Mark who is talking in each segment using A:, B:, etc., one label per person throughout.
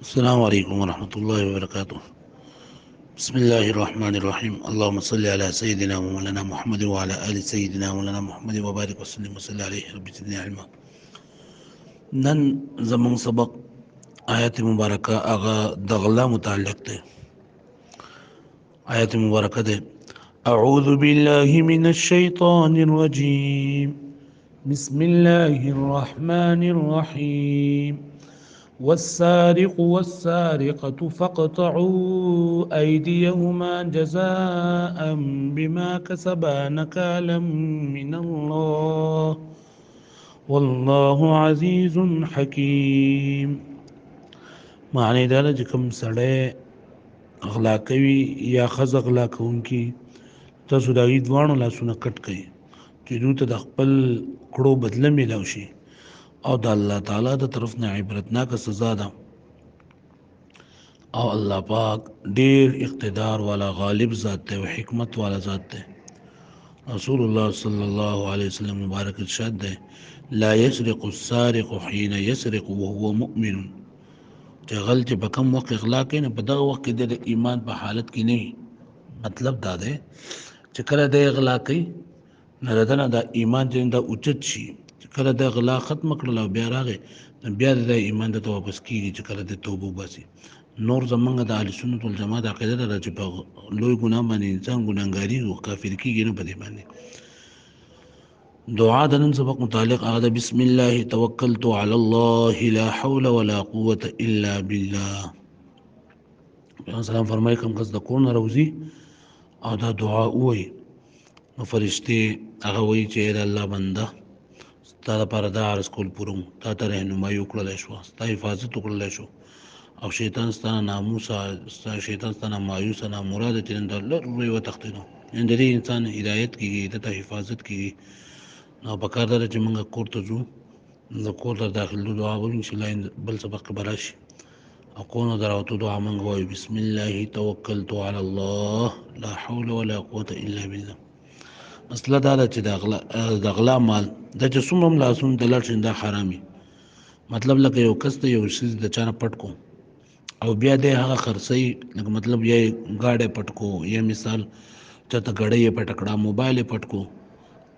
A: السلام عليكم ورحمة الله وبركاته. بسم الله الرحمن الرحيم. اللهم صل على سيدنا ومولانا محمد وعلى آل سيدنا ومولانا محمد وبارك وسلم وصلى عليه رب زدني علما. نن زمون سبق آيات مباركة أغا دغلا متعلق ده. آيات مباركة ده أعوذ بالله من الشيطان الرجيم. بسم الله الرحمن الرحيم. والسارق والسارقة فاقطعوا أيديهما جزاء بما كسبا نكالا من الله والله عزيز حكيم. معنی دا چې کوم سړی اغلا کوي یا ښځه اغلا کوونکي تاسو د هغوی دواړو لاسونه کټ کړئ چې دوی ته د خپل کړو بدله میلاو شي او د الله تعالی د طرف نه عبرتناکه سزا ده او الله پاک ډیر اقتدار والا غالب ذات دی او حکمت والا ذات دی. رسول الله صلی الله علیه وسلم مبارک ارشاد دی لا يسرق السارق حين يسرق وهو مؤمن. چې غل چې په کوم وخت اغلا کوي نو په دغه وخت کې د ایمان په حالت کې نه وي. مطلب دا دی چې کله د اغلا کوي نو دنه د ایمان چې دا اوچت شي، چې کله د غلا ختم کړل او بیا راغی بیا د ایمان ته واپس کیږي چې کله د توبه وباسي. نور زمونږ د اهل سنت والجماعت عقیده ده چې په لوی ګناه باندې انسان ګناهګاري او کافر کیږي نه. په دې باندې دعا د نن سبق متعلق هغه بسم الله توکلت علی الله لا حول ولا قوة الا بالله. پیغمبر سلام فرمایي کوم کس د کور نه راوځي او دا دعا وایي نو فرشتي هغه وایي چې الله بنده ستا لپاره دا عرض کول پوروم، تا ته رهنمایي وکړلی شوه، ستا حفاظت وکړلی شو او شیطان ستانه ناموسه، شیطان ستانه مایوسه نامراده چې نن د لرې وتښتېدو. یعنې د دې انسان هدایت کېږي، د ته حفاظت کېږي. نو پکار دا ده چې موږ کور ته ځو، د کور ته داخلېدو دعا وایو انشاءالله بل سبق کې به راشي. او کور نه د راوتو دعا موږ وایو بسم الله توکلت علی الله لا حول ولا قوة الا بالله. مسله دا ده چې د غلا مال دا چې څومره هم لاسونه ته لاړ شي دا حرامي. مطلب لکه یو کس ته یو څیز د چا نه پټ کو او بیا د هغه خرڅوي، لکه مطلب یا ګاډی پټ کو یا مثال چاته ګړۍ یې پټه کړه، موبایل یې پټ کو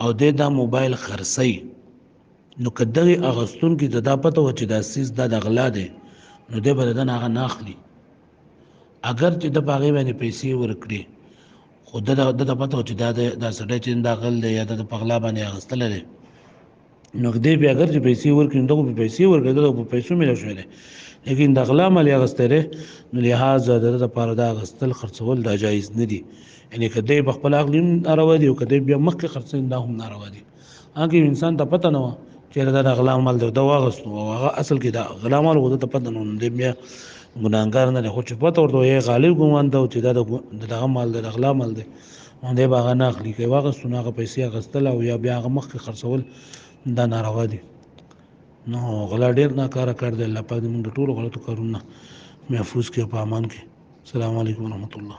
A: او دا موبایل خرڅوي، نو که دغې اخیستونکي ته دا پته وه چې دا څیز دا د غلا دی نو دی به د ده نه هغه نه اخلي. اگر چې ده په هغې باندې پیسې ورکړي خو ده ته پته وه چې دا سړی چې دا غل دی یا د په غلا باندې اخیستلی دی، نو دی بیا اگر چې پیسې ورکړي نو دغه په پیسې ورکړي، دغه په پیسو میلاو شوی دی، لیکن د غلا مال یې اخیستی دی نو لحاظه د ده دپاره دا اخیستل خرڅول دا جایز نه دي. یعنې که دی په خپل عقل هم ناروا دي او که دی بیا مخکې خرڅوي دا هم ناروا دي. هغه انسان ته پته نه وه چېرې دا د غلا مال دی، ده واخیستو او هغه اصل کې دا غلا مال و، ده ته پته نه وه، نو دی بیا ګناهګار نه دی. خو چې پته ورته وایي غالب ګمان ده چې دا د دغه مال دی، د غلا مال دی، نو دی به هغه نه اخلي. که یې واخیستو نو هغه پیسې اخیستل او یا بیا هغه مخکې خرڅول دا ناروا دي. نو غلا ډېر ناکاره کار دی. الله پاک دې موږ د ټولو غلطو کارونو نه محفوظ کړي او په امان کې. السلام علیکم ورحمة الله.